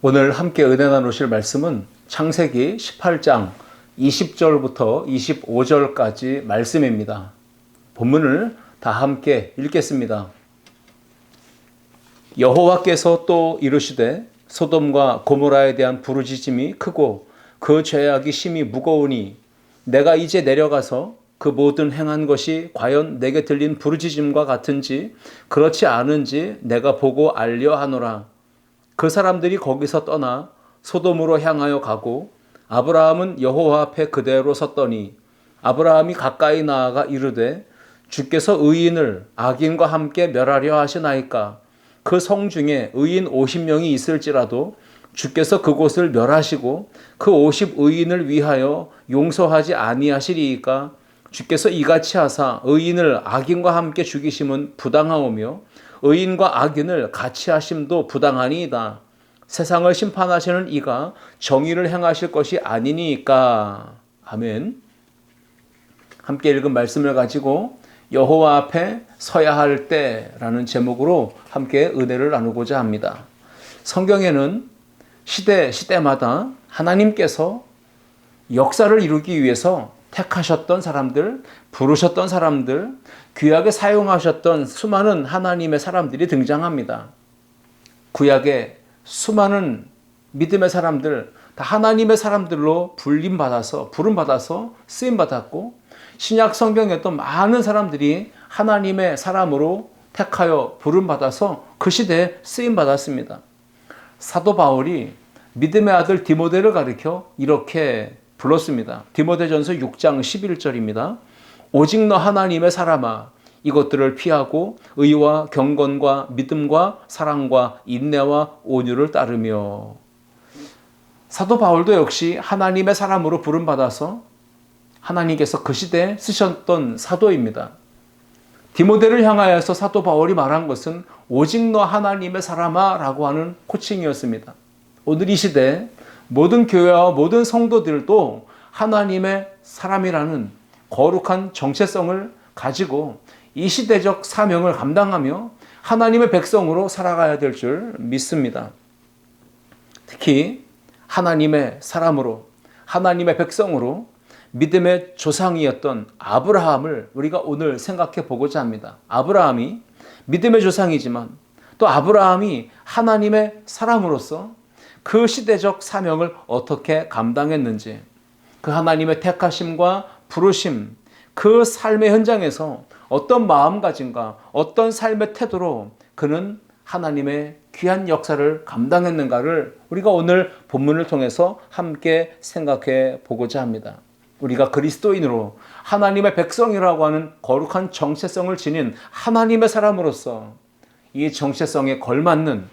오늘 함께 은혜 나누실 말씀은 창세기 18장 20절부터 25절까지 말씀입니다. 본문을 다 함께 읽겠습니다. 여호와께서 또 이르시되 소돔과 고모라에 대한 부르짖음이 크고 그 죄악이 심히 무거우니 내가 이제 내려가서 그 모든 행한 것이 과연 내게 들린 부르짖음과 같은지 그렇지 않은지 내가 보고 알려 하노라. 그 사람들이 거기서 떠나 소돔으로 향하여 가고 아브라함은 여호와 앞에 그대로 섰더니 아브라함이 가까이 나아가 이르되 주께서 의인을 악인과 함께 멸하려 하시나이까. 그 성 중에 의인 50명이 있을지라도 주께서 그곳을 멸하시고 그 50의인을 위하여 용서하지 아니하시리이까. 주께서 이같이 하사 의인을 악인과 함께 죽이심은 부당하오며 의인과 악인을 같이 하심도 부당하니이다. 세상을 심판하시는 이가 정의를 행하실 것이 아니니까. 아멘. 함께 읽은 말씀을 가지고 여호와 앞에 서야 할 때라는 제목으로 함께 은혜를 나누고자 합니다. 성경에는 시대마다 하나님께서 역사를 이루기 위해서 택하셨던 사람들, 부르셨던 사람들, 구약에 사용하셨던 수많은 하나님의 사람들이 등장합니다. 구약의 수많은 믿음의 사람들, 다 하나님의 사람들로 부름받아서 쓰임받았고, 신약 성경에도 많은 사람들이 하나님의 사람으로 택하여 부름받아서 그 시대에 쓰임받았습니다. 사도 바울이 믿음의 아들 디모데를 가리켜 이렇게 불렀습니다. 디모데전서 6장 11절입니다. 오직 너 하나님의 사람아 이것들을 피하고 의와 경건과 믿음과 사랑과 인내와 온유를 따르며. 사도 바울도 역시 하나님의 사람으로 부름받아서 하나님께서 그 시대에 쓰셨던 사도입니다. 디모데를 향하여서 사도 바울이 말한 것은 오직 너 하나님의 사람아 라고 하는 코칭이었습니다. 오늘 이 시대 모든 교회와 모든 성도들도 하나님의 사람이라는 거룩한 정체성을 가지고 이 시대적 사명을 감당하며 하나님의 백성으로 살아가야 될 줄 믿습니다. 특히 하나님의 사람으로, 하나님의 백성으로 믿음의 조상이었던 아브라함을 우리가 오늘 생각해 보고자 합니다. 아브라함이 믿음의 조상이지만 또 아브라함이 하나님의 사람으로서 그 시대적 사명을 어떻게 감당했는지, 그 하나님의 택하심과 부르심, 그 삶의 현장에서 어떤 마음가짐과 어떤 삶의 태도로 그는 하나님의 귀한 역사를 감당했는가를 우리가 오늘 본문을 통해서 함께 생각해 보고자 합니다. 우리가 그리스도인으로 하나님의 백성이라고 하는 거룩한 정체성을 지닌 하나님의 사람으로서 이 정체성에 걸맞는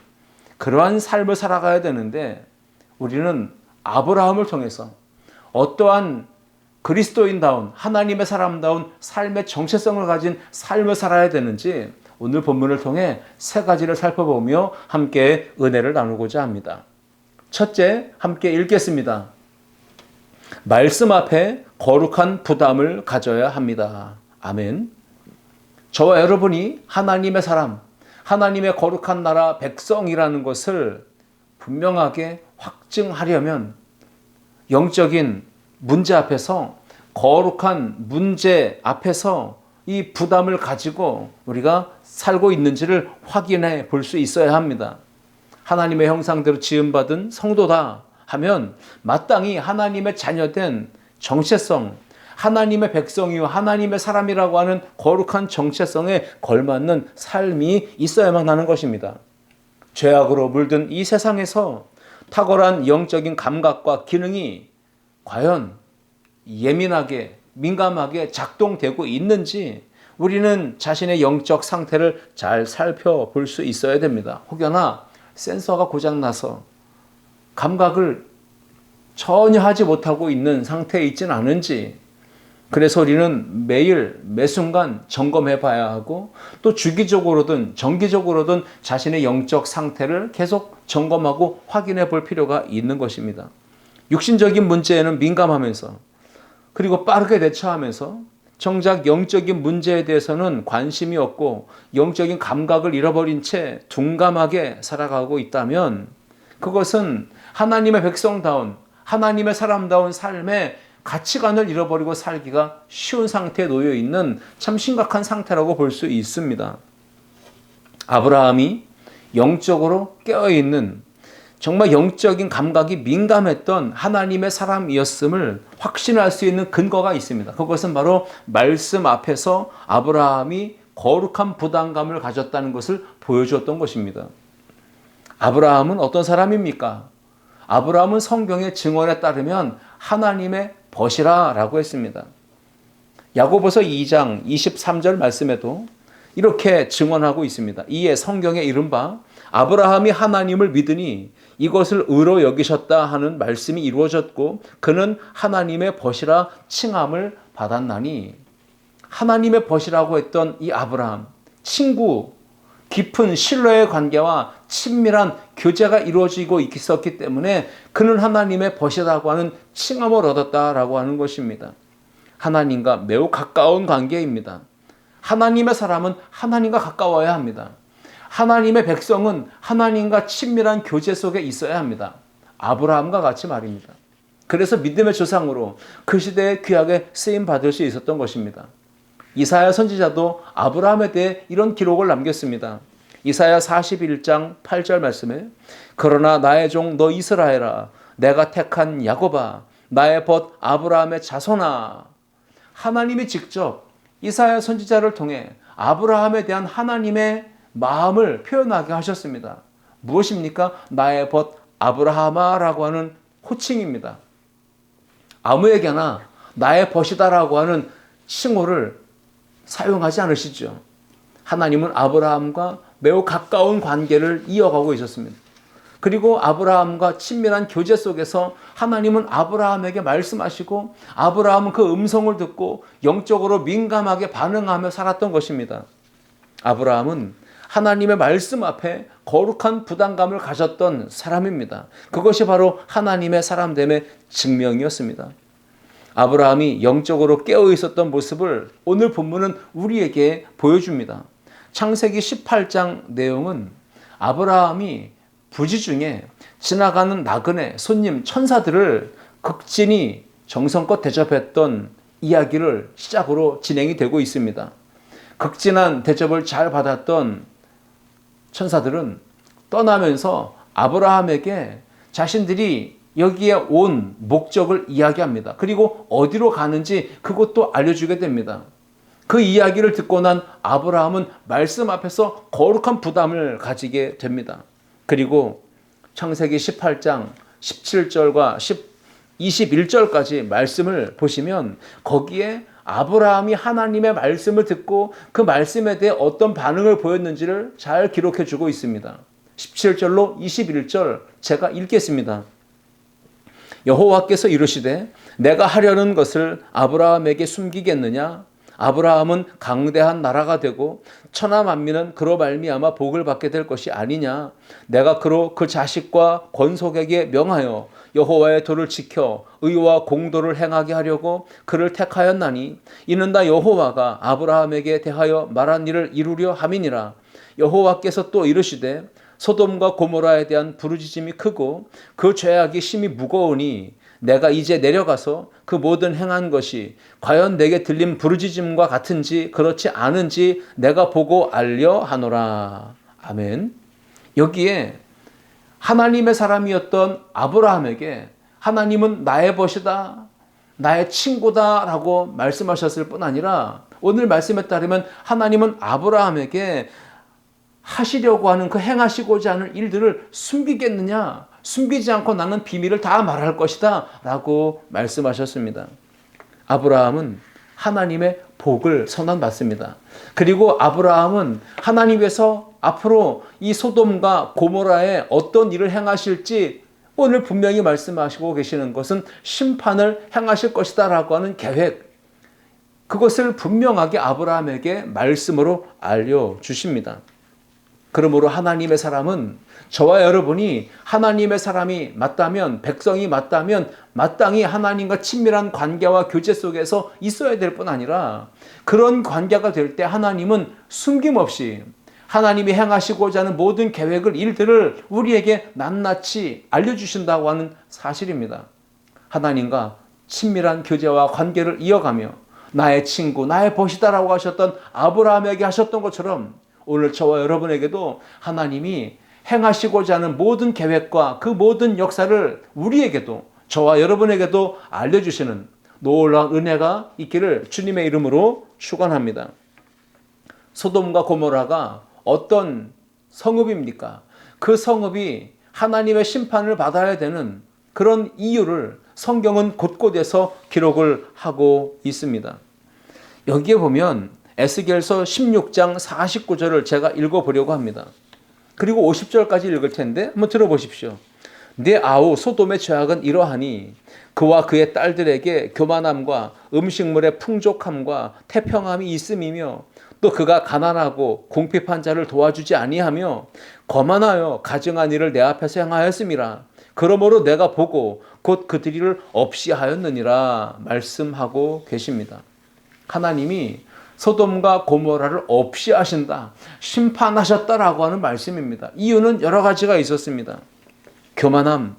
그러한 삶을 살아가야 되는데, 우리는 아브라함을 통해서 어떠한 그리스도인다운 하나님의 사람다운 삶의 정체성을 가진 삶을 살아야 되는지 오늘 본문을 통해 세 가지를 살펴보며 함께 은혜를 나누고자 합니다. 첫째, 함께 읽겠습니다. 말씀 앞에 거룩한 부담을 가져야 합니다. 아멘. 저와 여러분이 하나님의 사람, 하나님의 거룩한 나라 백성이라는 것을 분명하게 확증하려면 영적인 문제 앞에서, 거룩한 문제 앞에서 이 부담을 가지고 우리가 살고 있는지를 확인해 볼 수 있어야 합니다. 하나님의 형상대로 지음받은 성도다 하면 마땅히 하나님의 자녀된 정체성, 하나님의 백성이요 하나님의 사람이라고 하는 거룩한 정체성에 걸맞는 삶이 있어야만 하는 것입니다. 죄악으로 물든 이 세상에서 탁월한 영적인 감각과 기능이 과연 예민하게, 민감하게 작동되고 있는지 우리는 자신의 영적 상태를 잘 살펴볼 수 있어야 됩니다. 혹여나 센서가 고장나서 감각을 전혀 하지 못하고 있는 상태에 있지는 않은지, 그래서 우리는 매일 매순간 점검해 봐야 하고 또 주기적으로든 정기적으로든 자신의 영적 상태를 계속 점검하고 확인해 볼 필요가 있는 것입니다. 육신적인 문제에는 민감하면서 그리고 빠르게 대처하면서 정작 영적인 문제에 대해서는 관심이 없고 영적인 감각을 잃어버린 채 둔감하게 살아가고 있다면 그것은 하나님의 백성다운, 하나님의 사람다운 삶의 가치관을 잃어버리고 살기가 쉬운 상태에 놓여 있는 참 심각한 상태라고 볼 수 있습니다. 아브라함이 영적으로 깨어있는, 정말 영적인 감각이 민감했던 하나님의 사람이었음을 확신할 수 있는 근거가 있습니다. 그것은 바로 말씀 앞에서 아브라함이 거룩한 부담감을 가졌다는 것을 보여주었던 것입니다. 아브라함은 어떤 사람입니까? 아브라함은 성경의 증언에 따르면 하나님의 벗이라 라고 했습니다. 야고보서 2장 23절 말씀에도 이렇게 증언하고 있습니다. 이에 성경에 이른바 아브라함이 하나님을 믿으니 이것을 의로 여기셨다 하는 말씀이 이루어졌고 그는 하나님의 벗이라 칭함을 받았나니, 하나님의 벗이라고 했던 이 아브라함, 친구, 깊은 신뢰의 관계와 친밀한 교제가 이루어지고 있었기 때문에 그는 하나님의 벗이라고 하는 칭함을 얻었다라고 하는 것입니다. 하나님과 매우 가까운 관계입니다. 하나님의 사람은 하나님과 가까워야 합니다. 하나님의 백성은 하나님과 친밀한 교제 속에 있어야 합니다. 아브라함과 같이 말입니다. 그래서 믿음의 조상으로 그 시대에 귀하게 쓰임받을 수 있었던 것입니다. 이사야 선지자도 아브라함에 대해 이런 기록을 남겼습니다. 이사야 41장 8절 말씀에 그러나 나의 종 너 이스라엘아, 내가 택한 야곱아, 나의 벗 아브라함의 자손아. 하나님이 직접 이사야 선지자를 통해 아브라함에 대한 하나님의 마음을 표현하게 하셨습니다. 무엇입니까? 나의 벗 아브라함아라고 하는 호칭입니다. 아무에게나 나의 벗이다라고 하는 칭호를 사용하지 않으시죠. 하나님은 아브라함과 매우 가까운 관계를 이어가고 있었습니다. 그리고 아브라함과 친밀한 교제 속에서 하나님은 아브라함에게 말씀하시고 아브라함은 그 음성을 듣고 영적으로 민감하게 반응하며 살았던 것입니다. 아브라함은 하나님의 말씀 앞에 거룩한 부담감을 가졌던 사람입니다. 그것이 바로 하나님의 사람됨의 증명이었습니다. 아브라함이 영적으로 깨어 있었던 모습을 오늘 본문은 우리에게 보여줍니다. 창세기 18장 내용은 아브라함이 부지 중에 지나가는 나그네, 손님, 천사들을 극진히 정성껏 대접했던 이야기를 시작으로 진행이 되고 있습니다. 극진한 대접을 잘 받았던 천사들은 떠나면서 아브라함에게 자신들이 여기에 온 목적을 이야기합니다. 그리고 어디로 가는지 그것도 알려주게 됩니다. 그 이야기를 듣고 난 아브라함은 말씀 앞에서 거룩한 부담을 가지게 됩니다. 그리고 창세기 18장 17절과 21절까지 말씀을 보시면 거기에 아브라함이 하나님의 말씀을 듣고 그 말씀에 대해 어떤 반응을 보였는지를 잘 기록해 주고 있습니다. 17절로 21절 제가 읽겠습니다. 여호와께서 이르시되 내가 하려는 것을 아브라함에게 숨기겠느냐? 아브라함은 강대한 나라가 되고 천하 만민은 그로 말미암아 복을 받게 될 것이 아니냐? 내가 그로 그 자식과 권속에게 명하여 여호와의 도를 지켜 의와 공도를 행하게 하려고 그를 택하였나니 이는 다 여호와가 아브라함에게 대하여 말한 일을 이루려 함이니라. 여호와께서 또 이르시되 소돔과 고모라에 대한 부르짖음이 크고 그 죄악이 심히 무거우니 내가 이제 내려가서 그 모든 행한 것이 과연 내게 들린 부르짖음과 같은지 그렇지 않은지 내가 보고 알려 하노라. 아멘. 여기에 하나님의 사람이었던 아브라함에게 하나님은 나의 벗이다, 나의 친구다 라고 말씀하셨을 뿐 아니라 오늘 말씀에 따르면 하나님은 아브라함에게 하시려고 하는 그 행하시고자 하는 일들을 숨기겠느냐? 숨기지 않고 나는 비밀을 다 말할 것이다 라고 말씀하셨습니다. 아브라함은 하나님의 복을 선언받습니다. 그리고 아브라함은 하나님께서 앞으로 이 소돔과 고모라에 어떤 일을 행하실지 오늘 분명히 말씀하시고 계시는 것은 심판을 행하실 것이다 라고 하는 계획, 그것을 분명하게 아브라함에게 말씀으로 알려주십니다. 그러므로 하나님의 사람은 저와 여러분이 하나님의 사람이 맞다면, 백성이 맞다면 마땅히 하나님과 친밀한 관계와 교제 속에서 있어야 될 뿐 아니라 그런 관계가 될 때 하나님은 숨김없이 하나님이 행하시고자 하는 모든 계획을, 일들을 우리에게 낱낱이 알려주신다고 하는 사실입니다. 하나님과 친밀한 교제와 관계를 이어가며 나의 친구, 나의 벗이다라고 하셨던 아브라함에게 하셨던 것처럼 오늘 저와 여러분에게도 하나님이 행하시고자 하는 모든 계획과 그 모든 역사를 우리에게도, 저와 여러분에게도 알려주시는 놀라운 은혜가 있기를 주님의 이름으로 축원합니다. 소돔과 고모라가 어떤 성읍입니까? 그 성읍이 하나님의 심판을 받아야 되는 그런 이유를 성경은 곳곳에서 기록을 하고 있습니다. 여기에 보면 에스겔서 16장 49절을 제가 읽어보려고 합니다. 그리고 50절까지 읽을 텐데 한번 들어보십시오. 내 아우 소돔의 죄악은 이러하니 그와 그의 딸들에게 교만함과 음식물의 풍족함과 태평함이 있음이며 또 그가 가난하고 궁핍한 자를 도와주지 아니하며 거만하여 가증한 일을 내 앞에서 행하였음이라. 그러므로 내가 보고 곧 그들을 없이 하였느니라 말씀하고 계십니다. 하나님이 소돔과 고모라를 없이 하신다, 심판하셨다라고 하는 말씀입니다. 이유는 여러 가지가 있었습니다. 교만함,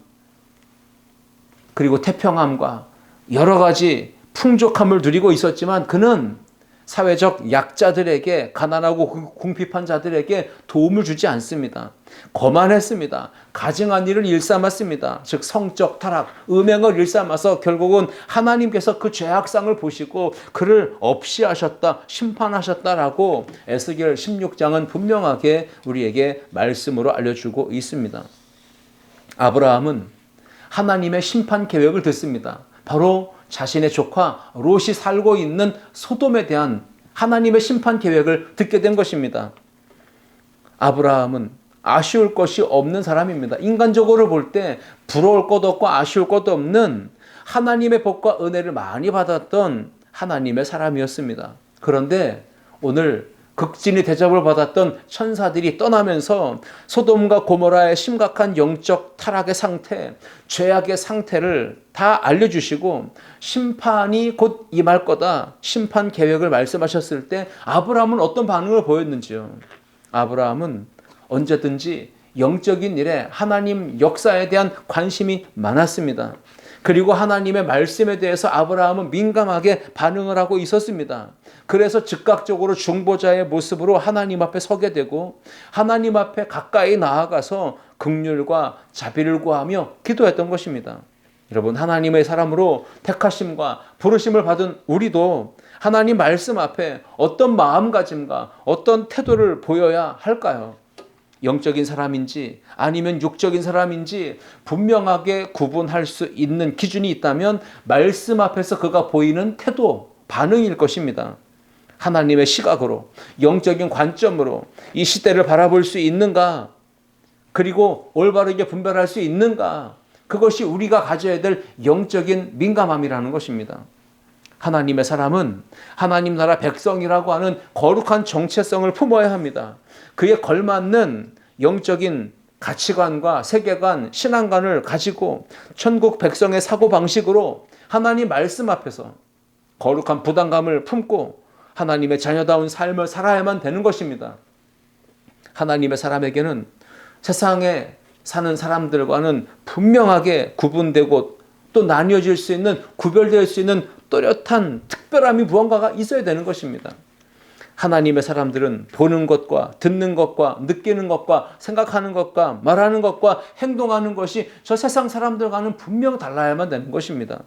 그리고 태평함과 여러 가지 풍족함을 누리고 있었지만 그는 사회적 약자들에게, 가난하고 궁핍한 자들에게 도움을 주지 않습니다. 거만했습니다. 가증한 일을 일삼았습니다. 즉 성적 타락, 음행을 일삼아서 결국은 하나님께서 그 죄악상을 보시고 그를 없이 하셨다, 심판하셨다라고 에스겔 16장은 분명하게 우리에게 말씀으로 알려주고 있습니다. 아브라함은 하나님의 심판 계획을 듣습니다. 바로 자신의 조카 롯이 살고 있는 소돔에 대한 하나님의 심판 계획을 듣게 된 것입니다. 아브라함은 아쉬울 것이 없는 사람입니다. 인간적으로 볼 때 부러울 것 없고 아쉬울 것도 없는 하나님의 복과 은혜를 많이 받았던 하나님의 사람이었습니다. 그런데 오늘 극진히 대접을 받았던 천사들이 떠나면서 소돔과 고모라의 심각한 영적 타락의 상태, 죄악의 상태를 다 알려주시고 심판이 곧 임할 거다, 심판 계획을 말씀하셨을 때 아브라함은 어떤 반응을 보였는지요. 아브라함은 언제든지 영적인 일에 하나님 역사에 대한 관심이 많았습니다. 그리고 하나님의 말씀에 대해서 아브라함은 민감하게 반응을 하고 있었습니다. 그래서 즉각적으로 중보자의 모습으로 하나님 앞에 서게 되고 하나님 앞에 가까이 나아가서 긍휼과 자비를 구하며 기도했던 것입니다. 여러분, 하나님의 사람으로 택하심과 부르심을 받은 우리도 하나님 말씀 앞에 어떤 마음가짐과 어떤 태도를 보여야 할까요? 영적인 사람인지 아니면 육적인 사람인지 분명하게 구분할 수 있는 기준이 있다면 말씀 앞에서 그가 보이는 태도, 반응일 것입니다. 하나님의 시각으로, 영적인 관점으로 이 시대를 바라볼 수 있는가? 그리고 올바르게 분별할 수 있는가? 그것이 우리가 가져야 될 영적인 민감함이라는 것입니다. 하나님의 사람은 하나님 나라 백성이라고 하는 거룩한 정체성을 품어야 합니다. 그에 걸맞는 영적인 가치관과 세계관, 신앙관을 가지고 천국 백성의 사고방식으로 하나님 말씀 앞에서 거룩한 부담감을 품고 하나님의 자녀다운 삶을 살아야만 되는 것입니다. 하나님의 사람에게는 세상에 사는 사람들과는 분명하게 구분되고 또 나뉘어질 수 있는, 구별될 수 있는 또렷한 특별함이 무언가가 있어야 되는 것입니다. 하나님의 사람들은 보는 것과 듣는 것과 느끼는 것과 생각하는 것과 말하는 것과 행동하는 것이 저 세상 사람들과는 분명 달라야만 되는 것입니다.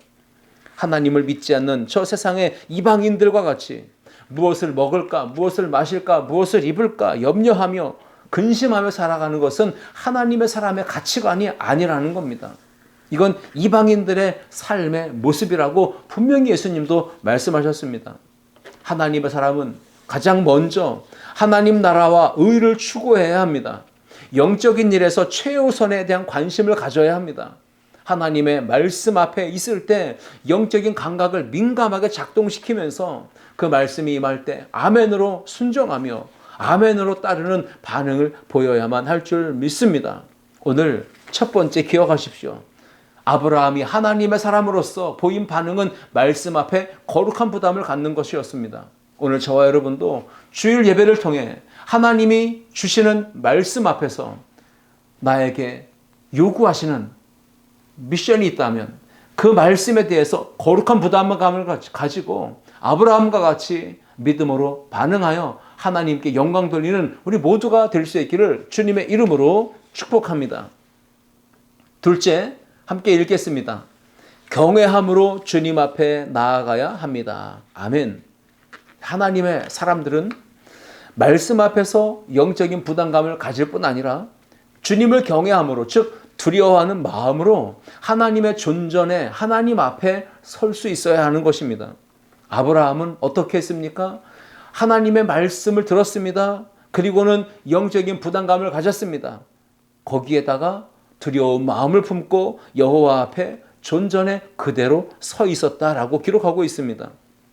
하나님을 믿지 않는 저 세상의 이방인들과 같이 무엇을 먹을까, 무엇을 마실까, 무엇을 입을까 염려하며 근심하며 살아가는 것은 하나님의 사람의 가치관이 아니라는 겁니다. 이건 이방인들의 삶의 모습이라고 분명히 예수님도 말씀하셨습니다. 하나님의 사람은 가장 먼저 하나님 나라와 의를 추구해야 합니다. 영적인 일에서 최우선에 대한 관심을 가져야 합니다. 하나님의 말씀 앞에 있을 때 영적인 감각을 민감하게 작동시키면서 그 말씀이 임할 때 아멘으로 순종하며 아멘으로 따르는 반응을 보여야만 할 줄 믿습니다. 오늘 첫 번째 기억하십시오. 아브라함이 하나님의 사람으로서 보인 반응은 말씀 앞에 거룩한 부담을 갖는 것이었습니다. 오늘 저와 여러분도 주일 예배를 통해 하나님이 주시는 말씀 앞에서 나에게 요구하시는 미션이 있다면 그 말씀에 대해서 거룩한 부담감을 가지고 아브라함과 같이 믿음으로 반응하여 하나님께 영광 돌리는 우리 모두가 될 수 있기를 주님의 이름으로 축복합니다. 둘째, 함께 읽겠습니다. 경외함으로 주님 앞에 나아가야 합니다. 아멘. 하나님의 사람들은 말씀 앞에서 영적인 부담감을 가질 뿐 아니라 주님을 경외함으로, 즉 두려워하는 마음으로 하나님의 존전에 하나님 앞에 설 수 있어야 하는 것입니다. 아브라함은 어떻게 했습니까? 하나님의 말씀을 들었습니다. 그리고는 영적인 부담감을 가졌습니다. 거기에다가 두려운 마음을 품고 여호와 앞에 존전에 그대로 서 있었다라고 기록하고 있습니다.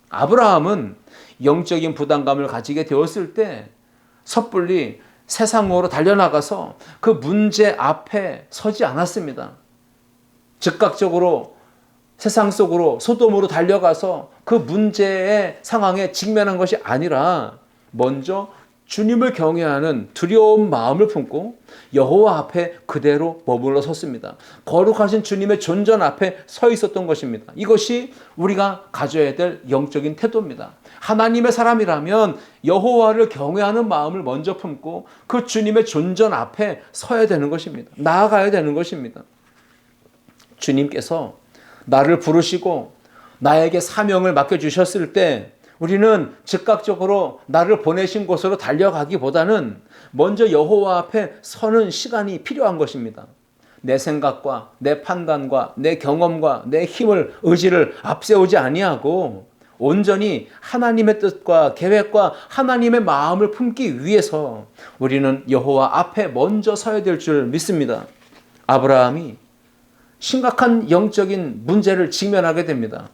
아브라함은 영적인 부담감을 가지게 되었을 때 섣불리 세상으로 달려나가서 그 문제 앞에 서지 않았습니다. 즉각적으로 세상 속으로 소돔으로 달려가서 그 문제의 상황에 직면한 것이 아니라 먼저 주님을 경외하는 두려운 마음을 품고 여호와 앞에 그대로 머물러 섰습니다. 거룩하신 주님의 존전 앞에 서 있었던 것입니다. 이것이 우리가 가져야 될 영적인 태도입니다. 하나님의 사람이라면 여호와를 경외하는 마음을 먼저 품고 그 주님의 존전 앞에 서야 되는 것입니다. 나아가야 되는 것입니다. 주님께서 나를 부르시고 나에게 사명을 맡겨주셨을 때 우리는 즉각적으로 나를 보내신 곳으로 달려가기보다는 먼저 여호와 앞에 서는 시간이 필요한 것입니다. 내 생각과 내 판단과 내 경험과 내 힘을, 의지를 앞세우지 아니하고 온전히 하나님의 뜻과 계획과 하나님의 마음을 품기 위해서 우리는 여호와 앞에 먼저 서야 될 줄 믿습니다. 아브라함이 심각한 영적인 문제를 직면하게 됩니다.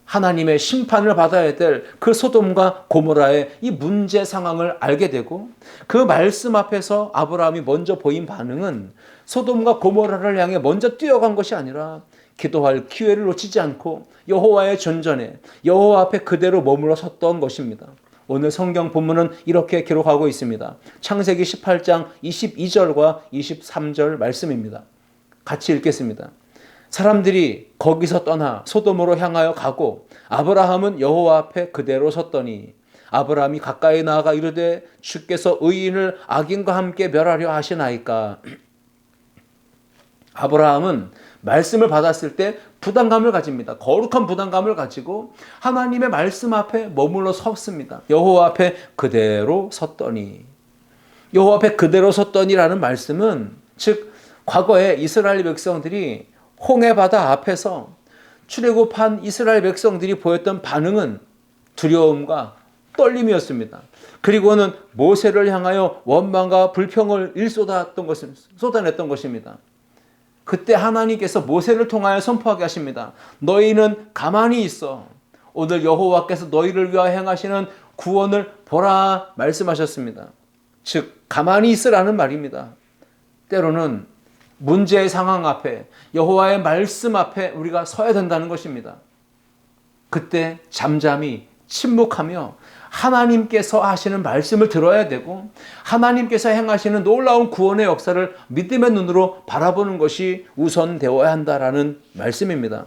하나님의 심판을 받아야 될 그 소돔과 고모라의 이 문제 상황을 알게 되고 그 말씀 앞에서 아브라함이 먼저 보인 반응은 소돔과 고모라를 향해 먼저 뛰어간 것이 아니라 기도할 기회를 놓치지 않고 여호와의 존전에 여호와 앞에 그대로 머물러 섰던 것입니다. 오늘 성경 본문은 이렇게 기록하고 있습니다. 창세기 18장 22절과 23절 말씀입니다. 같이 읽겠습니다. 사람들이 거기서 떠나 소돔으로 향하여 가고 아브라함은 여호와 앞에 그대로 섰더니 아브라함이 가까이 나아가 이르되 주께서 의인을 악인과 함께 멸하려 하시나이까. 아브라함은 말씀을 받았을 때 부담감을 가집니다. 거룩한 부담감을 가지고 하나님의 말씀 앞에 머물러 섰습니다. 여호와 앞에 그대로 섰더니. 여호와 앞에 그대로 섰더니라는 말씀은 즉 과거에 이스라엘 백성들이 홍해바다 앞에서 출애굽한 이스라엘 백성들이 보였던 반응은 두려움과 떨림이었습니다. 그리고는 모세를 향하여 원망과 불평을 쏟아냈던 것입니다. 그때 하나님께서 모세를 통하여 선포하게 하십니다. 너희는 가만히 있어. 오늘 여호와께서 너희를 위하여 행하시는 구원을 보라 말씀하셨습니다. 즉 가만히 있으라는 말입니다. 때로는 문제의 상황 앞에 여호와의 말씀 앞에 우리가 서야 된다는 것입니다. 그때 잠잠히 침묵하며 하나님께서 하시는 말씀을 들어야 되고 하나님께서 행하시는 놀라운 구원의 역사를 믿음의 눈으로 바라보는 것이 우선되어야 한다라는 말씀입니다.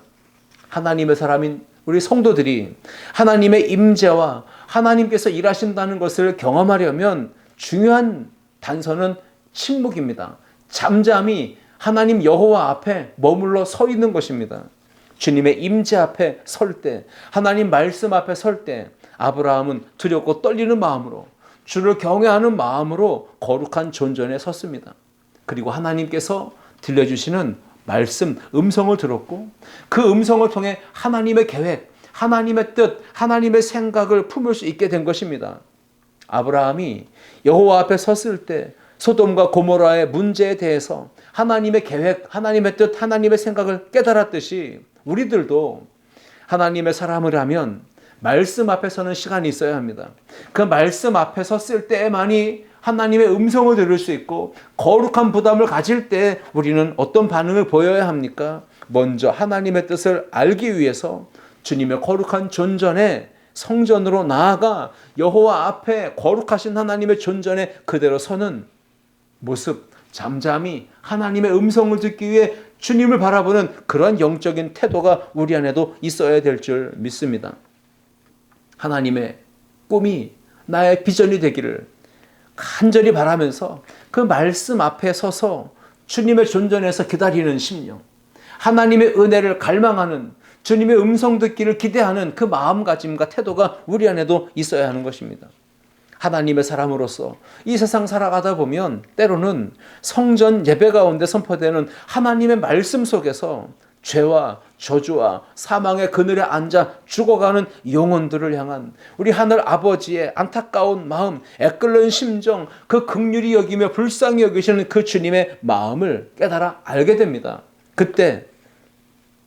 하나님의 사람인 우리 성도들이 하나님의 임재와 하나님께서 일하신다는 것을 경험하려면 중요한 단서는 침묵입니다. 잠잠히 하나님 여호와 앞에 머물러 서 있는 것입니다. 주님의 임재 앞에 설 때, 하나님 말씀 앞에 설 때 아브라함은 두렵고 떨리는 마음으로 주를 경외하는 마음으로 거룩한 존전에 섰습니다. 그리고 하나님께서 들려주시는 말씀, 음성을 들었고 그 음성을 통해 하나님의 계획, 하나님의 뜻, 하나님의 생각을 품을 수 있게 된 것입니다. 아브라함이 여호와 앞에 섰을 때 소돔과 고모라의 문제에 대해서 하나님의 계획, 하나님의 뜻, 하나님의 생각을 깨달았듯이 우리들도 하나님의 사람을 하면 말씀 앞에 서는 시간이 있어야 합니다. 그 말씀 앞에 섰을 때만이 하나님의 음성을 들을 수 있고 거룩한 부담을 가질 때 우리는 어떤 반응을 보여야 합니까? 먼저 하나님의 뜻을 알기 위해서 주님의 거룩한 존전에 성전으로 나아가 여호와 앞에 거룩하신 하나님의 존전에 그대로 서는 모습, 잠잠히 하나님의 음성을 듣기 위해 주님을 바라보는 그런 영적인 태도가 우리 안에도 있어야 될 줄 믿습니다. 하나님의 꿈이 나의 비전이 되기를 간절히 바라면서 그 말씀 앞에 서서 주님의 존전에서 기다리는 심령, 하나님의 은혜를 갈망하는, 주님의 음성 듣기를 기대하는 그 마음가짐과 태도가 우리 안에도 있어야 하는 것입니다. 하나님의 사람으로서 이 세상 살아가다 보면 때로는 성전 예배 가운데 선포되는 하나님의 말씀 속에서 죄와 저주와 사망의 그늘에 앉아 죽어가는 영혼들을 향한 우리 하늘 아버지의 안타까운 마음, 애끓는 심정, 그 긍휼히 여기며 불쌍히 여기시는 그 주님의 마음을 깨달아 알게 됩니다. 그때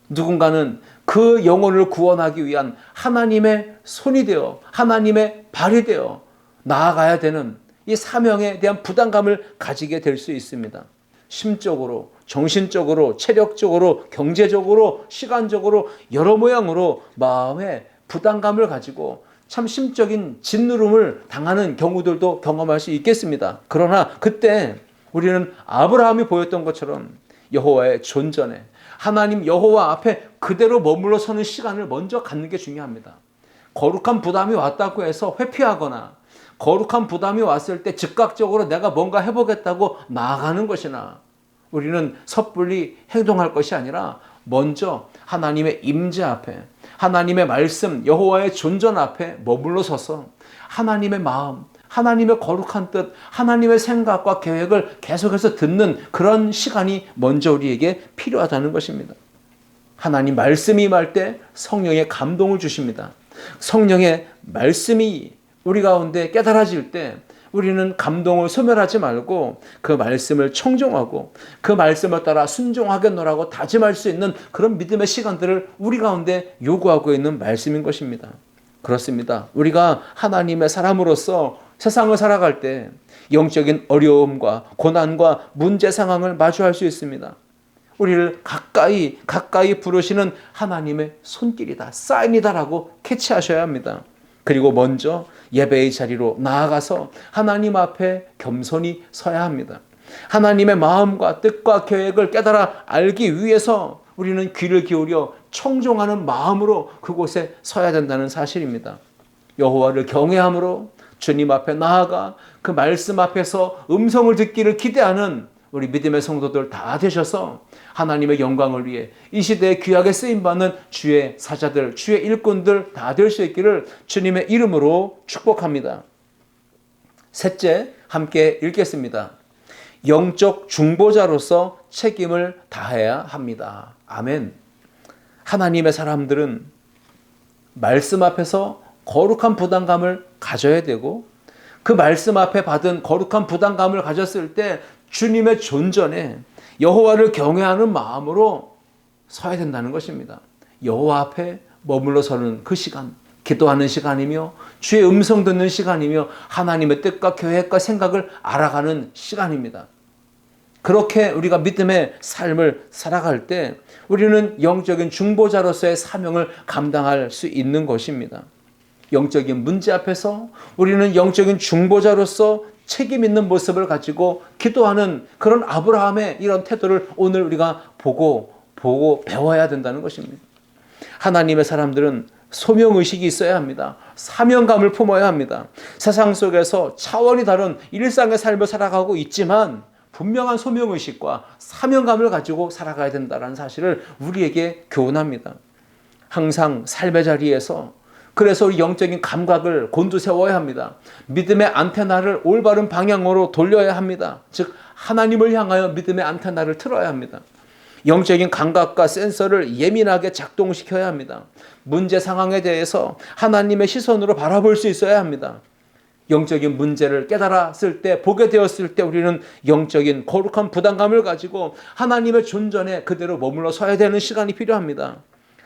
누군가는 그 영혼을 구원하기 위한 하나님의 손이 되어, 하나님의 발이 되어 나아가야 되는 이 사명에 대한 부담감을 가지게 될 수 있습니다. 심적으로, 정신적으로, 체력적으로, 경제적으로, 시간적으로 여러 모양으로 마음에 부담감을 가지고 참 심적인 짓누름을 당하는 경우들도 경험할 수 있겠습니다. 그러나 그때 우리는 아브라함이 보였던 것처럼 여호와의 존전에 하나님 여호와 앞에 그대로 머물러 서는 시간을 먼저 갖는 게 중요합니다. 거룩한 부담이 왔다고 해서 회피하거나 거룩한 부담이 왔을 때 즉각적으로 내가 뭔가 해보겠다고 나아가는 것이나 우리는 섣불리 행동할 것이 아니라 먼저 하나님의 임재 앞에, 하나님의 말씀, 여호와의 존전 앞에 머물러 서서 하나님의 마음, 하나님의 거룩한 뜻, 하나님의 생각과 계획을 계속해서 듣는 그런 시간이 먼저 우리에게 필요하다는 것입니다. 하나님 말씀이 임할 때 성령의 감동을 주십니다. 성령의 말씀이 우리 가운데 깨달아질 때 우리는 감동을 소멸하지 말고 그 말씀을 청종하고 그 말씀을 따라 순종하겠노라고 다짐할 수 있는 그런 믿음의 시간들을 우리 가운데 요구하고 있는 말씀인 것입니다. 그렇습니다. 우리가 하나님의 사람으로서 세상을 살아갈 때 영적인 어려움과 고난과 문제 상황을 마주할 수 있습니다. 우리를 가까이 부르시는 하나님의 손길이다, 사인이다라고 캐치하셔야 합니다. 그리고 먼저 예배의 자리로 나아가서 하나님 앞에 겸손히 서야 합니다. 하나님의 마음과 뜻과 계획을 깨달아 알기 위해서 우리는 귀를 기울여 청종하는 마음으로 그곳에 서야 된다는 사실입니다. 여호와를 경외함으로 주님 앞에 나아가 그 말씀 앞에서 음성을 듣기를 기대하는 우리 믿음의 성도들 다 되셔서 하나님의 영광을 위해 이 시대에 귀하게 쓰임받는 주의 사자들, 주의 일꾼들 다 될 수 있기를 주님의 이름으로 축복합니다. 셋째, 함께 읽겠습니다. 영적 중보자로서 책임을 다해야 합니다. 아멘. 하나님의 사람들은 말씀 앞에서 거룩한 부담감을 가져야 되고 그 말씀 앞에 받은 거룩한 부담감을 가졌을 때 주님의 존전에 여호와를 경외하는 마음으로 서야 된다는 것입니다. 여호와 앞에 머물러 서는 그 시간, 기도하는 시간이며 주의 음성 듣는 시간이며 하나님의 뜻과 계획과 생각을 알아가는 시간입니다. 그렇게 우리가 믿음의 삶을 살아갈 때 우리는 영적인 중보자로서의 사명을 감당할 수 있는 것입니다. 영적인 문제 앞에서 우리는 영적인 중보자로서 책임 있는 모습을 가지고 기도하는 그런 아브라함의 이런 태도를 오늘 우리가 보고 배워야 된다는 것입니다. 하나님의 사람들은 소명의식이 있어야 합니다. 사명감을 품어야 합니다. 세상 속에서 차원이 다른 일상의 삶을 살아가고 있지만 분명한 소명의식과 사명감을 가지고 살아가야 된다는 사실을 우리에게 교훈합니다. 항상 삶의 자리에서 그래서 우리 영적인 감각을 곤두세워야 합니다. 믿음의 안테나를 올바른 방향으로 돌려야 합니다. 즉 하나님을 향하여 믿음의 안테나를 틀어야 합니다. 영적인 감각과 센서를 예민하게 작동시켜야 합니다. 문제 상황에 대해서 하나님의 시선으로 바라볼 수 있어야 합니다. 영적인 문제를 깨달았을 때, 보게 되었을 때 우리는 영적인 거룩한 부담감을 가지고 하나님의 존전에 그대로 머물러 서야 되는 시간이 필요합니다.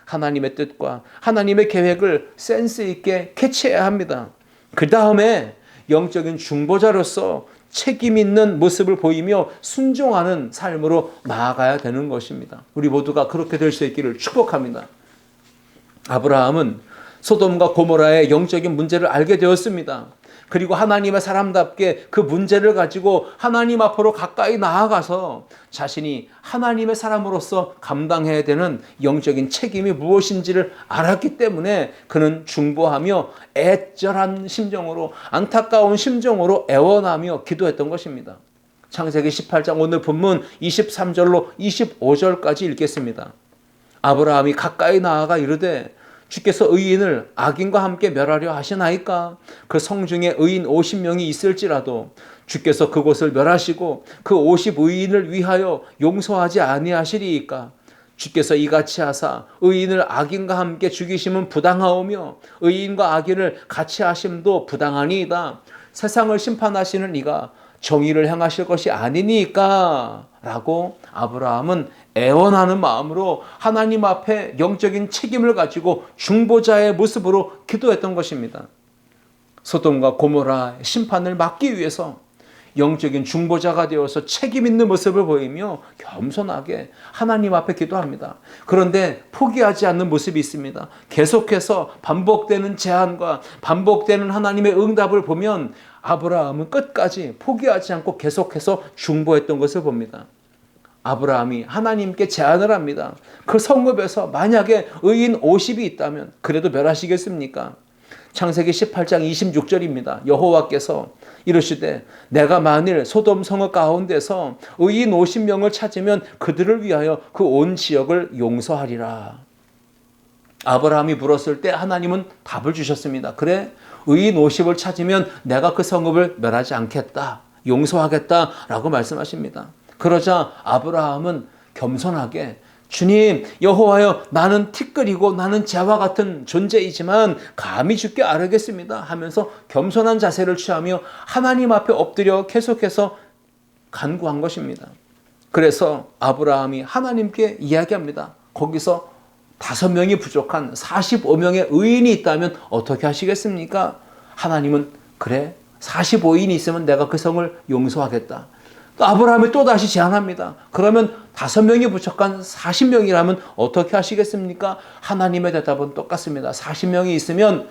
하나님의 뜻과 하나님의 계획을 센스 있게 캐치해야 합니다. 그 다음에 영적인 중보자로서 책임 있는 모습을 보이며 순종하는 삶으로 나아가야 되는 것입니다. 우리 모두가 그렇게 될 수 있기를 축복합니다. 아브라함은 소돔과 고모라의 영적인 문제를 알게 되었습니다. 그리고 하나님의 사람답게 그 문제를 가지고 하나님 앞으로 가까이 나아가서 자신이 하나님의 사람으로서 감당해야 되는 영적인 책임이 무엇인지를 알았기 때문에 그는 중보하며 애절한 심정으로, 안타까운 심정으로 애원하며 기도했던 것입니다. 창세기 18장 오늘 본문 23절로 25절까지 읽겠습니다. 아브라함이 가까이 나아가 이르되 주께서 의인을 악인과 함께 멸하려 하시나이까? 그 성중에 의인 50명이 있을지라도 주께서 그곳을 멸하시고 그 50의인을 위하여 용서하지 아니하시리이까? 주께서 이같이 하사 의인을 악인과 함께 죽이심은 부당하오며 의인과 악인을 같이 하심도 부당하니이다. 세상을 심판하시는 이가 정의를 행하실 것이 아니니까? 라고 아브라함은 애원하는 마음으로 하나님 앞에 영적인 책임을 가지고 중보자의 모습으로 기도했던 것입니다. 소돔과 고모라 심판을 막기 위해서 영적인 중보자가 되어서 책임 있는 모습을 보이며 겸손하게 하나님 앞에 기도합니다. 그런데 포기하지 않는 모습이 있습니다. 계속해서 반복되는 제안과 반복되는 하나님의 응답을 보면 아브라함은 끝까지 포기하지 않고 계속해서 중보했던 것을 봅니다. 아브라함이 하나님께 제안을 합니다. 그 성읍에서 만약에 의인 50이 있다면 그래도 멸하시겠습니까? 창세기 18장 26절입니다. 여호와께서 이르시되 내가 만일 소돔 성읍 가운데서 의인 50명을 찾으면 그들을 위하여 그 온 지역을 용서하리라. 아브라함이 물었을 때 하나님은 답을 주셨습니다. 그래, 의인 50을 찾으면 내가 그 성읍을 멸하지 않겠다, 용서하겠다라고 말씀하십니다. 그러자 아브라함은 겸손하게 주님, 여호와여, 나는 티끌이고 나는 재와 같은 존재이지만 감히 주께 아뢰겠습니다 하면서 겸손한 자세를 취하며 하나님 앞에 엎드려 계속해서 간구한 것입니다. 그래서 아브라함이 하나님께 이야기합니다. 거기서 5명이 부족한 45명의 의인이 있다면 어떻게 하시겠습니까? 하나님은 그래, 45인이 있으면 내가 그 성을 용서하겠다. 또 아브라함이 또다시 제안합니다. 그러면 5명이 부족한 40명이라면 어떻게 하시겠습니까? 하나님의 대답은 똑같습니다. 40명이 있으면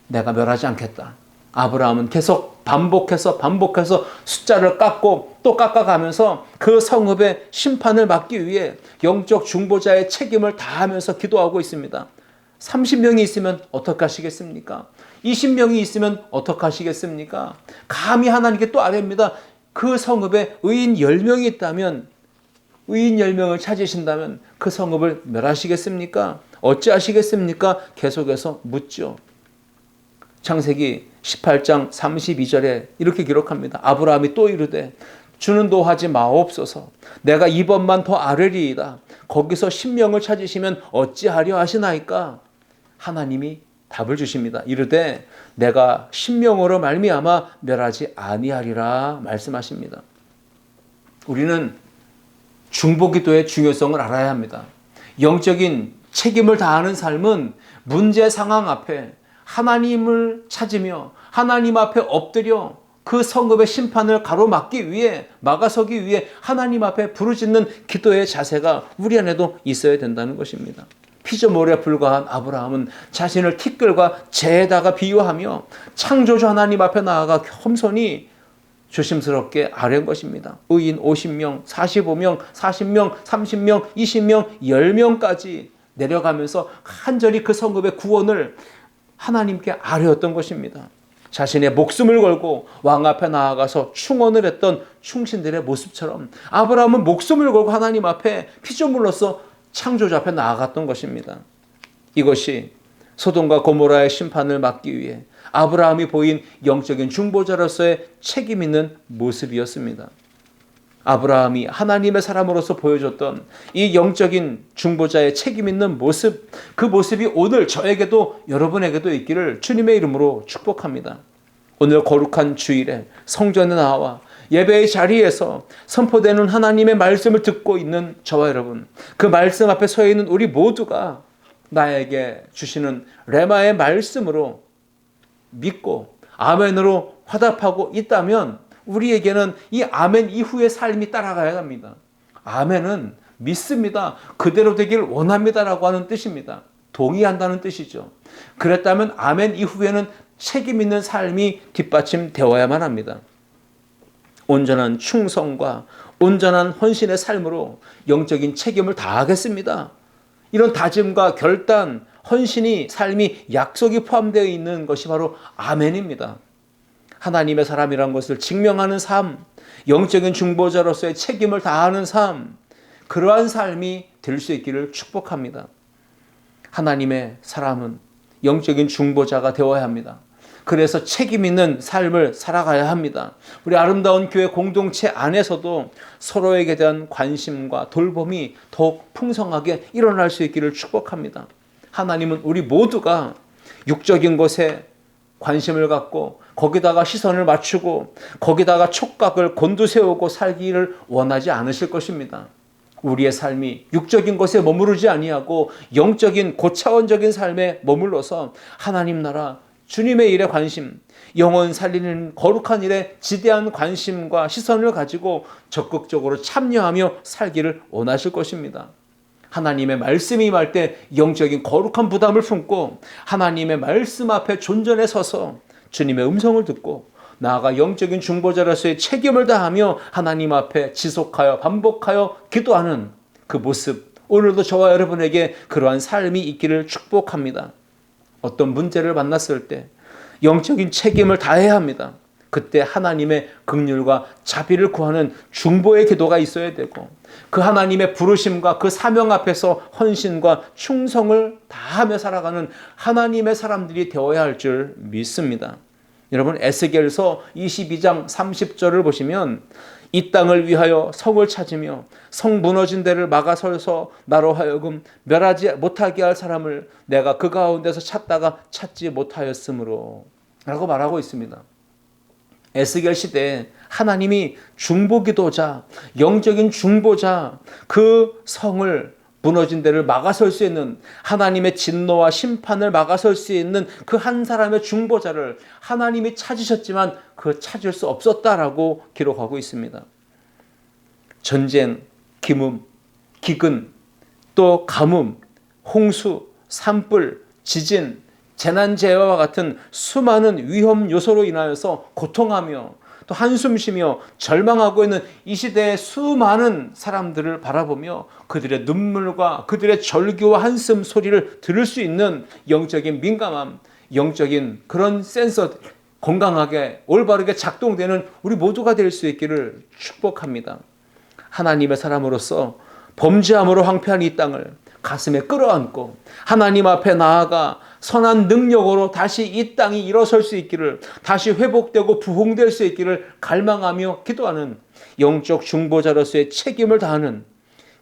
내가 멸하지 않겠다. 아브라함은 계속 반복해서 숫자를 깎고 또 깎아가면서 그 성읍의 심판을 막기 위해 영적 중보자의 책임을 다하면서 기도하고 있습니다. 30명이 있으면 어떻게 하시겠습니까? 20명이 있으면 어떻게 하시겠습니까? 감히 하나님께 또 아뢰입니다. 그 성읍에 의인 10명이 있다면, 의인 10명을 찾으신다면 그 성읍을 멸하시겠습니까? 어찌하시겠습니까? 계속해서 묻죠. 창세기 18장 32절에 이렇게 기록합니다. 아브라함이 또 이르되 주는 도하지 마옵소서. 내가 이번만 더 아뢰리이다. 거기서 10명을 찾으시면 어찌하려 하시나이까? 하나님이 답을 주십니다. 이르되 내가 10명으로 말미암아 멸하지 아니하리라 말씀하십니다. 우리는 중보기도의 중요성을 알아야 합니다. 영적인 책임을 다하는 삶은 문제 상황 앞에 하나님을 찾으며 하나님 앞에 엎드려 그 성읍의 심판을 가로막기 위해, 막아서기 위해 하나님 앞에 부르짖는 기도의 자세가 우리 안에도 있어야 된다는 것입니다. 피조물에 불과한 아브라함은 자신을 티끌과 재에다가 비유하며 창조주 하나님 앞에 나아가 겸손히 조심스럽게 아뢰는 것입니다. 의인 50명, 45명, 40명, 30명, 20명, 10명까지 내려가면서 간절히 그 성읍의 구원을 하나님께 아뢰었던 것입니다. 자신의 목숨을 걸고 왕 앞에 나아가서 충원을 했던 충신들의 모습처럼 아브라함은 목숨을 걸고 하나님 앞에 피조물로서 창조주 앞에 나아갔던 것입니다. 이것이 소돔과 고모라의 심판을 막기 위해 아브라함이 보인 영적인 중보자로서의 책임 있는 모습이었습니다. 아브라함이 하나님의 사람으로서 보여줬던 이 영적인 중보자의 책임 있는 모습, 그 모습이 오늘 저에게도 여러분에게도 있기를 주님의 이름으로 축복합니다. 오늘 거룩한 주일에 성전에 나와 예배의 자리에서 선포되는 하나님의 말씀을 듣고 있는 저와 여러분, 그 말씀 앞에 서 있는 우리 모두가 나에게 주시는 레마의 말씀으로 믿고 아멘으로 화답하고 있다면 우리에게는 이 아멘 이후의 삶이 따라가야 합니다. 아멘은 믿습니다, 그대로 되길 원합니다라고 하는 뜻입니다. 동의한다는 뜻이죠. 그랬다면 아멘 이후에는 책임 있는 삶이 뒷받침되어야만 합니다. 온전한 충성과 온전한 헌신의 삶으로 영적인 책임을 다하겠습니다. 이런 다짐과 결단, 헌신이 삶이 약속이 포함되어 있는 것이 바로 아멘입니다. 하나님의 사람이라는 것을 증명하는 삶, 영적인 중보자로서의 책임을 다하는 삶, 그러한 삶이 될 수 있기를 축복합니다. 하나님의 사람은 영적인 중보자가 되어야 합니다. 그래서 책임 있는 삶을 살아가야 합니다. 우리 아름다운 교회 공동체 안에서도 서로에게 대한 관심과 돌봄이 더욱 풍성하게 일어날 수 있기를 축복합니다. 하나님은 우리 모두가 육적인 것에 관심을 갖고 거기다가 시선을 맞추고 거기다가 촉각을 곤두세우고 살기를 원하지 않으실 것입니다. 우리의 삶이 육적인 것에 머무르지 아니하고 영적인 고차원적인 삶에 머물러서 하나님 나라, 주님의 일에 관심, 영혼 살리는 거룩한 일에 지대한 관심과 시선을 가지고 적극적으로 참여하며 살기를 원하실 것입니다. 하나님의 말씀이 임할 때 영적인 거룩한 부담을 품고 하나님의 말씀 앞에 존전에 서서 주님의 음성을 듣고 나아가 영적인 중보자로서의 책임을 다하며 하나님 앞에 지속하여 반복하여 기도하는 그 모습, 오늘도 저와 여러분에게 그러한 삶이 있기를 축복합니다. 어떤 문제를 만났을 때 영적인 책임을 다해야 합니다. 그때 하나님의 긍휼과 자비를 구하는 중보의 기도가 있어야 되고 그 하나님의 부르심과 그 사명 앞에서 헌신과 충성을 다하며 살아가는 하나님의 사람들이 되어야 할 줄 믿습니다. 여러분 에스겔서 22장 30절을 보시면 이 땅을 위하여 성을 찾으며 성 무너진 데를 막아서서 나로 하여금 멸하지 못하게 할 사람을 내가 그 가운데서 찾다가 찾지 못하였으므로 라고 말하고 있습니다. 에스겔 시대에 하나님이 중보기도자, 영적인 중보자, 그 성을 무너진 데를 막아설 수 있는 하나님의 진노와 심판을 막아설 수 있는 그 한 사람의 중보자를 하나님이 찾으셨지만 그 찾을 수 없었다라고 기록하고 있습니다. 전쟁, 기문, 기근, 또 가뭄, 홍수, 산불, 지진, 재난재해와 같은 수많은 위험 요소로 인하여서 고통하며 또 한숨 쉬며 절망하고 있는 이 시대의 수많은 사람들을 바라보며 그들의 눈물과 그들의 절규와 한숨 소리를 들을 수 있는 영적인 민감함, 영적인 그런 센서 건강하게 올바르게 작동되는 우리 모두가 될 수 있기를 축복합니다. 하나님의 사람으로서 범죄함으로 황폐한 이 땅을 가슴에 끌어안고 하나님 앞에 나아가 선한 능력으로 다시 이 땅이 일어설 수 있기를, 다시 회복되고 부흥될 수 있기를 갈망하며 기도하는 영적 중보자로서의 책임을 다하는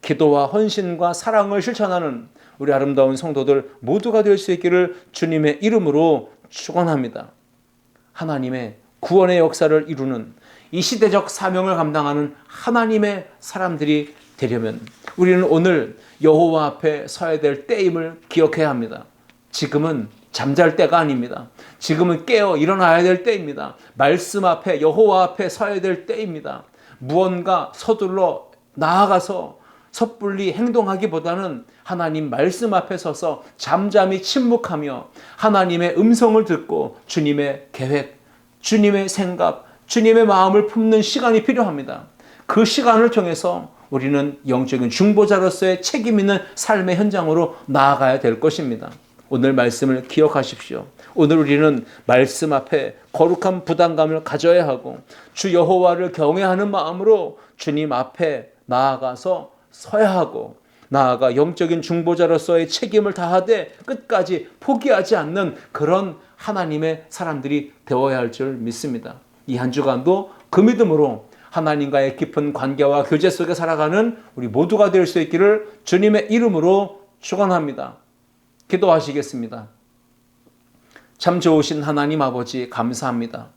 기도와 헌신과 사랑을 실천하는 우리 아름다운 성도들 모두가 될 수 있기를 주님의 이름으로 축원합니다. 하나님의 구원의 역사를 이루는 이 시대적 사명을 감당하는 하나님의 사람들이 되려면 우리는 오늘 여호와 앞에 서야 될 때임을 기억해야 합니다. 지금은 잠잘 때가 아닙니다. 지금은 깨어 일어나야 될 때입니다. 말씀 앞에 여호와 앞에 서야 될 때입니다. 무언가 서둘러 나아가서 섣불리 행동하기보다는 하나님 말씀 앞에 서서 잠잠히 침묵하며 하나님의 음성을 듣고 주님의 계획, 주님의 생각, 주님의 마음을 품는 시간이 필요합니다. 그 시간을 통해서 우리는 영적인 중보자로서의 책임 있는 삶의 현장으로 나아가야 될 것입니다. 오늘 말씀을 기억하십시오. 오늘 우리는 말씀 앞에 거룩한 부담감을 가져야 하고 주 여호와를 경외하는 마음으로 주님 앞에 나아가서 서야 하고 나아가 영적인 중보자로서의 책임을 다하되 끝까지 포기하지 않는 그런 하나님의 사람들이 되어야 할 줄 믿습니다. 이 한 주간도 그 믿음으로 하나님과의 깊은 관계와 교제 속에 살아가는 우리 모두가 될 수 있기를 주님의 이름으로 축원합니다. 기도하시겠습니다. 참 좋으신 하나님 아버지 감사합니다.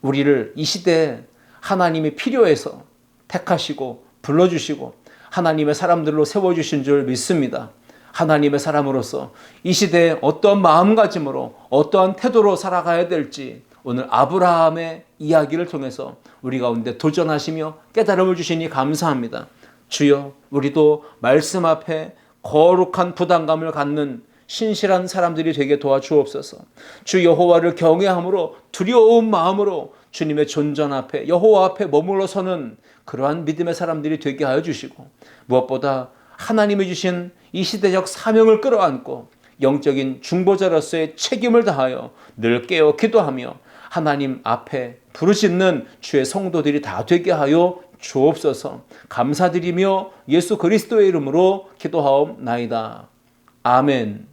우리를 이 시대에 하나님이 필요해서 택하시고 불러주시고 하나님의 사람들로 세워주신 줄 믿습니다. 하나님의 사람으로서 이 시대에 어떠한 마음가짐으로 어떠한 태도로 살아가야 될지 오늘 아브라함의 이야기를 통해서 우리 가운데 도전하시며 깨달음을 주시니 감사합니다. 주여, 우리도 말씀 앞에 거룩한 부담감을 갖는 신실한 사람들이 되게 도와주옵소서. 주 여호와를 경외함으로 두려운 마음으로 주님의 존전 앞에 여호와 앞에 머물러 서는 그러한 믿음의 사람들이 되게 하여 주시고, 무엇보다 하나님이 주신 이 시대적 사명을 끌어안고 영적인 중보자로서의 책임을 다하여 늘 깨어 기도하며 하나님 앞에 부르짖는 주의 성도들이 다 되게 하여 주옵소서. 감사드리며 예수 그리스도의 이름으로 기도하옵나이다. 아멘.